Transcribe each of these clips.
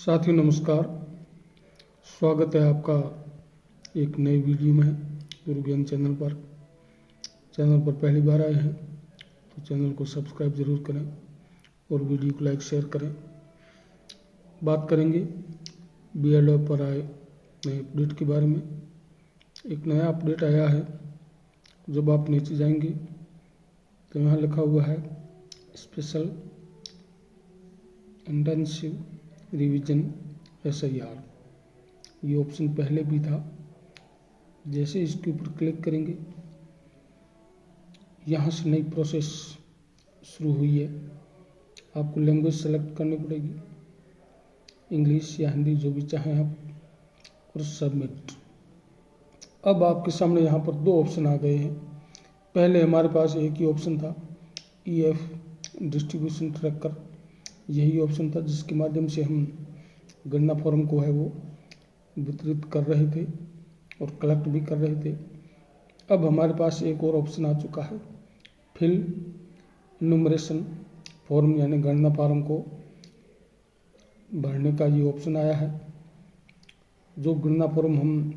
साथियों नमस्कार। स्वागत है आपका एक नई वीडियो में गुरु ज्ञान चैनल पर। चैनल पर पहली बार आए हैं तो चैनल को सब्सक्राइब ज़रूर करें और वीडियो को लाइक शेयर करें। बात करेंगे बीएलओ पर आए नए अपडेट के बारे में। एक नया अपडेट आया है। जब आप नीचे जाएंगे तो यहाँ लिखा हुआ है स्पेशल इंटेंसिव रिवीजन SIR। ये ऑप्शन पहले भी था। जैसे इसके ऊपर क्लिक करेंगे यहाँ से नई प्रोसेस शुरू हुई है। आपको लैंग्वेज सेलेक्ट करनी पड़ेगी, इंग्लिश या हिंदी जो भी चाहें आप, और सबमिट। अब आपके सामने यहाँ पर दो ऑप्शन आ गए हैं। पहले हमारे पास एक ही ऑप्शन था, EF डिस्ट्रीब्यूशन ट्रैकर। यही ऑप्शन था जिसके माध्यम से हम गणना फॉर्म को है वो वितरित कर रहे थे और कलेक्ट भी कर रहे थे। अब हमारे पास एक और ऑप्शन आ चुका है, फिल न्यूमरेशन फॉर्म, यानी गणना फॉर्म को भरने का ये ऑप्शन आया है। जो गणना फॉर्म हम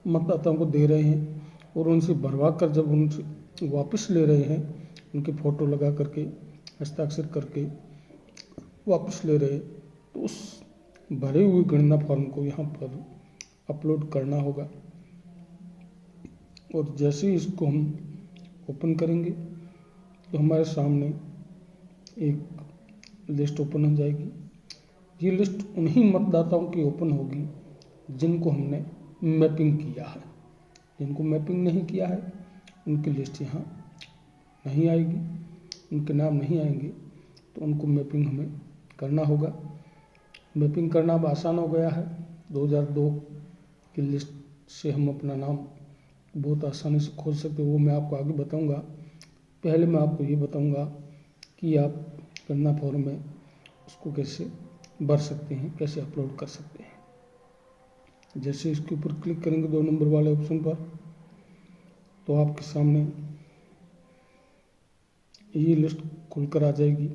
मतदाताओं को दे रहे हैं और उनसे भरवा कर जब उनसे वापस ले रहे हैं, उनके फ़ोटो लगा करके हस्ताक्षर करके वापस ले रहे, तो उस भरे हुए गणना फॉर्म को यहाँ पर अपलोड करना होगा। और जैसे ही इसको हम ओपन करेंगे तो हमारे सामने एक लिस्ट ओपन हो जाएगी। ये लिस्ट उन्हीं मतदाताओं की ओपन होगी जिनको हमने मैपिंग किया है। जिनको मैपिंग नहीं किया है उनकी लिस्ट यहाँ नहीं आएगी, उनके नाम नहीं आएंगे, तो उनको मैपिंग हमें करना होगा। मैपिंग करना अब आसान हो गया है। 2002 की लिस्ट से हम अपना नाम बहुत आसानी से खोज सकते हैं, वो मैं आपको आगे बताऊंगा। पहले मैं आपको ये बताऊंगा कि आप गणना फॉर्म में उसको कैसे भर सकते हैं, कैसे अपलोड कर सकते हैं। जैसे इसके ऊपर क्लिक करेंगे 2 नंबर वाले ऑप्शन पर, तो आपके सामने ये लिस्ट खुलकर आ जाएगी।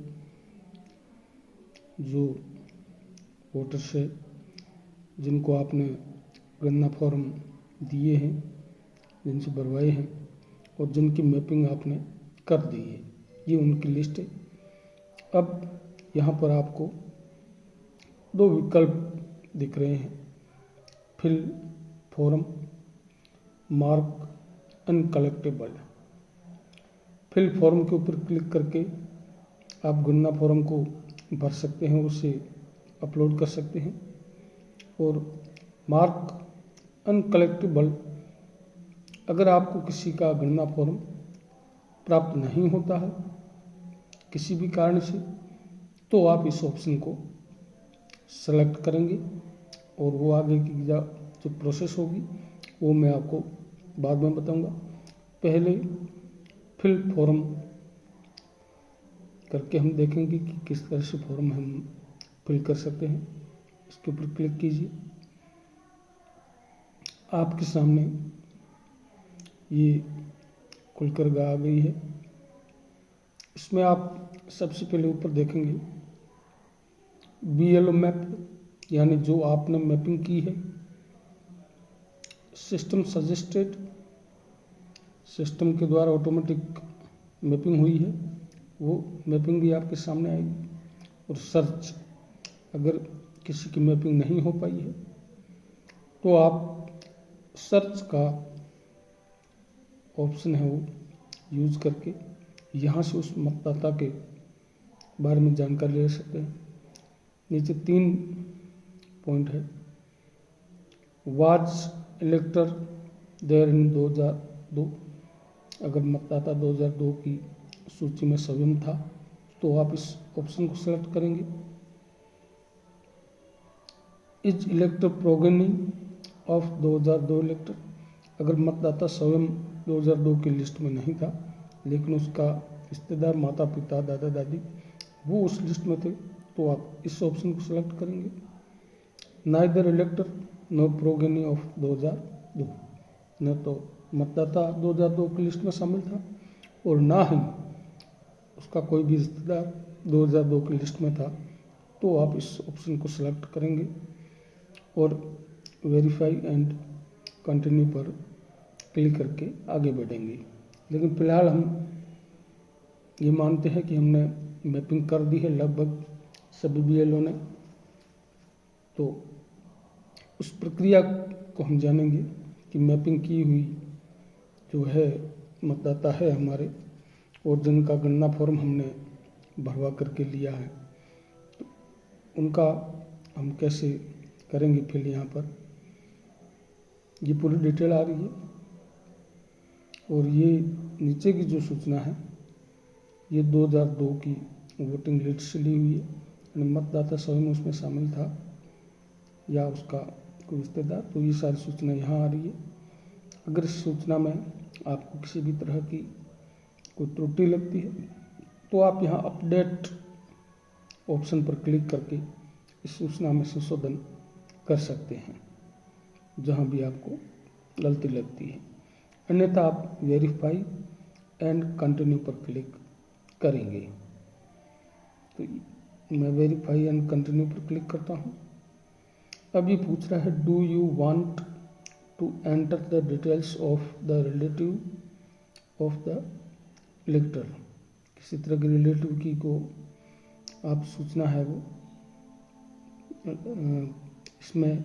जो वोटर्स है जिनको आपने गणना फॉर्म दिए हैं, जिनसे भरवाए हैं और जिनकी मैपिंग आपने कर दी है, ये उनकी लिस्ट है। अब यहाँ पर आपको 2 विकल्प दिख रहे हैं, fill form, mark uncollectable. Fill form के ऊपर क्लिक करके आप गणना फॉर्म को भर सकते हैं, उसे अपलोड कर सकते हैं। और मार्क अनकलेक्टेबल, अगर आपको किसी का गणना फॉर्म प्राप्त नहीं होता है किसी भी कारण से, तो आप इस ऑप्शन को सेलेक्ट करेंगे और वो आगे की जो प्रोसेस होगी वो मैं आपको बाद में बताऊंगा। पहले फिल फॉर्म करके हम देखेंगे कि किस तरह से फॉर्म हम फिल कर सकते हैं। इसके ऊपर क्लिक कीजिए। आपके सामने ये खुलकर आ गई है। इसमें आप सबसे पहले ऊपर देखेंगे BLO मैप, यानी जो आपने मैपिंग की है। सिस्टम सजेस्टेड, सिस्टम के द्वारा ऑटोमेटिक मैपिंग हुई है, वो मैपिंग भी आपके सामने आएगी। और सर्च, अगर किसी की मैपिंग नहीं हो पाई है तो आप सर्च का ऑप्शन है वो यूज करके यहाँ से उस मतदाता के बारे में जानकारी ले सकते हैं। नीचे 3 पॉइंट है, वाज इलेक्टर देयर इन 2002। अगर मतदाता 2002 की सूची में स्वयं था तो आप इस ऑप्शन को सेलेक्ट करेंगे। इज इलेक्टर प्रोगेनी ऑफ 2002 इलेक्टर, अगर मतदाता स्वयं 2002 की लिस्ट में नहीं था लेकिन उसका रिश्तेदार, माता पिता, दादा दादी वो उस लिस्ट में थे, तो आप इस ऑप्शन को सेलेक्ट करेंगे। नाइदर इलेक्टर नो प्रोगेनी ऑफ 2002, न तो मतदाता 2002 की लिस्ट में शामिल था और ना ही उसका कोई भी रिश्तेदार 2002 की लिस्ट में था, तो आप इस ऑप्शन को सिलेक्ट करेंगे और वेरीफाई एंड कंटिन्यू पर क्लिक करके आगे बढ़ेंगे। लेकिन फ़िलहाल हम ये मानते हैं कि हमने मैपिंग कर दी है लगभग सभी BLO ने। तो उस प्रक्रिया को हम जानेंगे कि मैपिंग की हुई जो है मतदाता है हमारे और जिनका गणना फॉर्म हमने भरवा करके लिया है, तो उनका हम कैसे करेंगे फिल। यहाँ पर ये पूरी डिटेल आ रही है और ये नीचे की जो सूचना है ये 2002 की वोटिंग लिस्ट से ली हुई है, यानी मतदाता स्वयं उसमें शामिल था या उसका कोई रिश्तेदार। तो ये सारी सूचना यहाँ आ रही है। अगर इस सूचना में आपको किसी भी तरह की कोई त्रुटि लगती है तो आप यहाँ अपडेट ऑप्शन पर क्लिक करके इस सूचना में संशोधन कर सकते हैं जहाँ भी आपको गलती लगती है। अन्यथा आप वेरीफाई एंड कंटिन्यू पर क्लिक करेंगे। तो मैं वेरीफाई एंड कंटिन्यू पर क्लिक करता हूँ। अब ये पूछ रहा है do you want to enter the details of the relative of the elector. किसी तरह के रिलेटिव की को आप सूचना है वो इसमें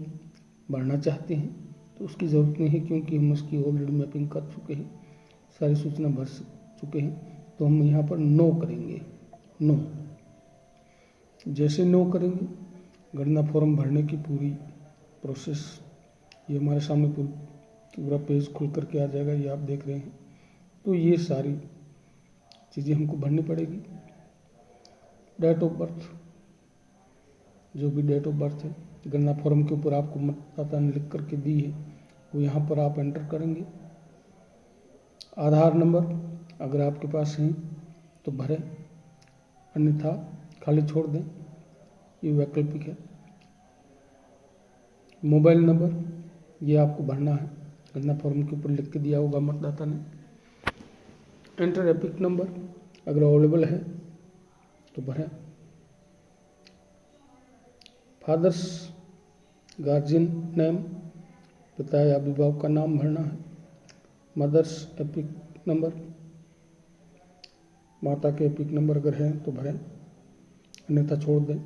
भरना चाहते हैं, तो उसकी ज़रूरत नहीं है क्योंकि हम उसकी ऑलरेडी मैपिंग कर चुके हैं, सारी सूचना भर चुके हैं। तो हम यहाँ पर नो करेंगे। नो जैसे नो करेंगे गणना फॉर्म भरने की पूरी प्रोसेस ये हमारे सामने पूरा पेज खुल करके आ जाएगा, ये आप देख रहे हैं। तो ये सारी चीज़ें हमको भरनी पड़ेगी। डेट ऑफ बर्थ, जो भी डेट ऑफ बर्थ है गणना फॉर्म के ऊपर आपको मतदाता ने लिख करके दी है वो यहाँ पर आप एंटर करेंगे। आधार नंबर अगर आपके पास है तो भरें, अन्यथा खाली छोड़ दें, ये वैकल्पिक है। मोबाइल नंबर ये आपको भरना है, गणना फॉर्म के ऊपर लिख के दिया होगा मतदाता ने। एंटर एपिक नंबर अगर अवेलेबल है तो भरें। फादर्स गार्जियन नेम, पिता या अभिभावक का नाम भरना है। मदर्स एपिक नंबर, माता के एपिक नंबर अगर है तो भरें, अन्यथा छोड़ दें।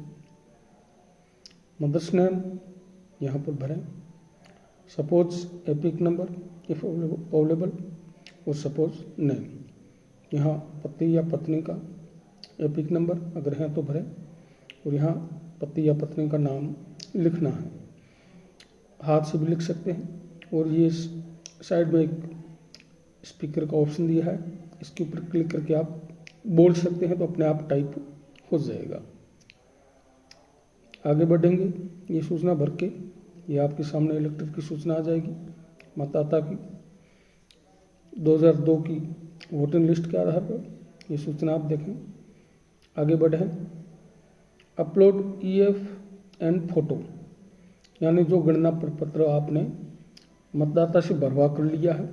मदर्स नेम यहाँ पर भरें। Suppose epic number if available और सपोज नेम, यहाँ पति या पत्नी का एपिक नंबर अगर है तो भरें और यहाँ पति या पत्नी का नाम लिखना है। हाथ से भी लिख सकते हैं और ये साइड में एक स्पीकर का ऑप्शन दिया है, इसके ऊपर क्लिक करके आप बोल सकते हैं तो अपने आप टाइप हो जाएगा। आगे बढ़ेंगे, ये सूचना भर के ये आपके सामने इलेक्टर की सूचना आ जाएगी मतदाता की 2002 की वोटिंग लिस्ट के आधार पर। ये सूचना आप देखें। आगे बढ़ें, अपलोड EF एंड फोटो, यानी जो गणना प्रपत्र आपने मतदाता से भरवा कर लिया है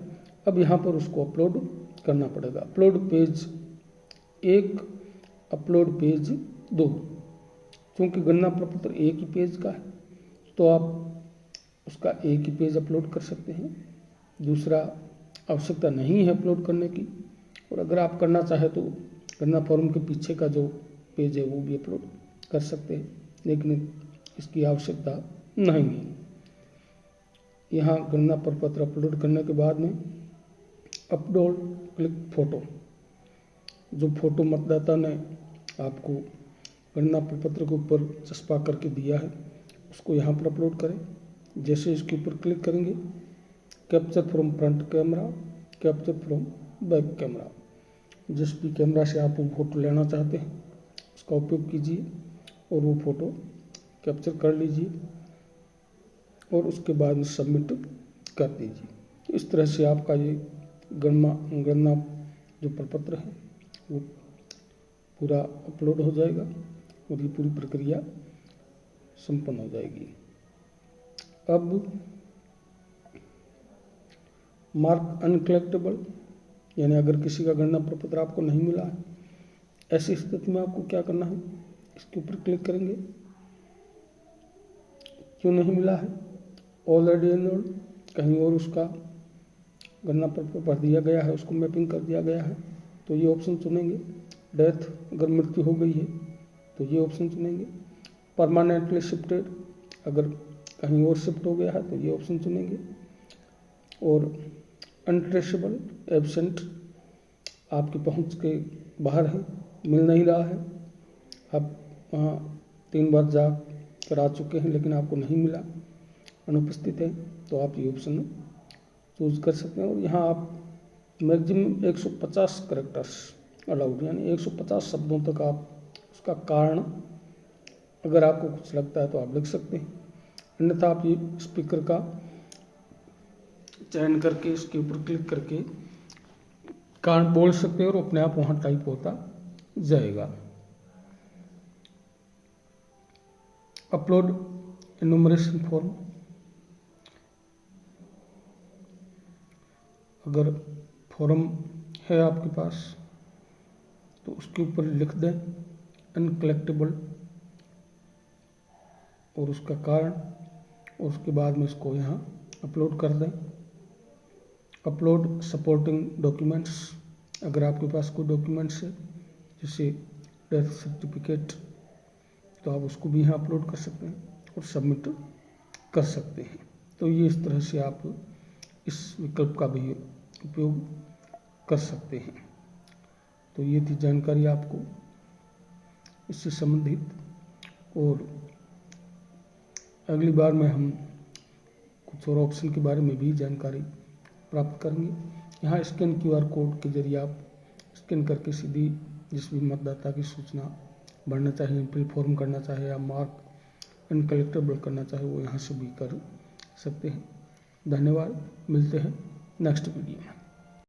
अब यहाँ पर उसको अपलोड करना पड़ेगा। Upload page 1, upload page 2। क्योंकि गणना प्रपत्र एक ही पेज का है तो आप उसका एक ही पेज अपलोड कर सकते हैं, दूसरा आवश्यकता नहीं है अपलोड करने की। और अगर आप करना चाहें तो गणना फॉर्म के पीछे का जो पेज है वो भी अपलोड कर सकते हैं, लेकिन इसकी आवश्यकता नहीं है। यहाँ गणना प्रपत्र अपलोड करने के बाद में अपलोड क्लिक फोटो, जो फोटो मतदाता ने आपको गणना प्रपत्र के ऊपर चस्पा करके दिया है उसको यहाँ पर अपलोड करें। जैसे इसके ऊपर क्लिक करेंगे, capture from front camera, capture from back camera, जिस भी कैमरा से आप वो फोटो लेना चाहते हैं उसका उपयोग कीजिए और वो फोटो कैप्चर कर लीजिए और उसके बाद में सबमिट कर दीजिए। इस तरह से आपका ये गणना जो प्रपत्र है वो पूरा अपलोड हो जाएगा और ये पूरी प्रक्रिया संपन्न हो जाएगी। अब मार्क अनकलेक्टेबल, यानी अगर किसी का गणना प्रपत्र आपको नहीं मिला है, ऐसी स्थिति में आपको क्या करना है, इसके ऊपर क्लिक करेंगे क्यों नहीं मिला है, ऑलरेडी एनरोल्ड, कहीं और उसका गणना पर भर दिया गया है, उसको मैपिंग कर दिया गया है, तो ये ऑप्शन चुनेंगे। डेथ, अगर मृत्यु हो गई है तो ये ऑप्शन चुनेंगे। परमानेंटली शिफ्टेड, अगर कहीं और शिफ्ट हो गया है तो ये ऑप्शन चुनेंगे। और अनट्रेसेबल, एब्सेंट, आपकी पहुंच के बाहर है, मिल नहीं रहा है, आप वहाँ 3 बार जा कर आ चुके हैं लेकिन आपको नहीं मिला, अनुपस्थित है, तो आप ये ऑप्शन चूज कर सकते हैं। और यहाँ आप मैक्सिमम 150 कैरेक्टर्स अलाउड, यानी 150 शब्दों तक आप उसका कारण अगर आपको कुछ लगता है तो आप लिख सकते हैं, अन्यथा आप ये स्पीकर का चयन करके इसके ऊपर क्लिक करके कारण बोल सकते हैं और अपने आप वहाँ टाइप होता जाएगा। अपलोड एनुमरेशन फॉर्म, अगर फॉर्म है आपके पास तो उसके ऊपर लिख दें अनकलेक्टेबल और उसका कारण, और उसके बाद में इसको यहाँ अपलोड कर दें। अपलोड सपोर्टिंग डॉक्यूमेंट्स, अगर आपके पास कोई डॉक्यूमेंट्स है जैसे डेथ सर्टिफिकेट तो आप उसको भी यहाँ अपलोड कर सकते हैं और सबमिट कर सकते हैं। तो ये इस तरह से आप इस विकल्प का भी उपयोग कर सकते हैं। तो ये थी जानकारी आपको इससे संबंधित, और अगली बार में हम कुछ और ऑप्शन के बारे में भी जानकारी प्राप्त करेंगे। यहाँ स्कैन QR कोड के जरिए आप स्कैन करके सीधी जिस भी मतदाता की सूचना भरना चाहे, फिल फॉर्म करना चाहे या मार्क अनकलेक्टेबल करना चाहे वो यहाँ से भी कर सकते हैं। धन्यवाद, मिलते हैं नेक्स्ट वीडियो में।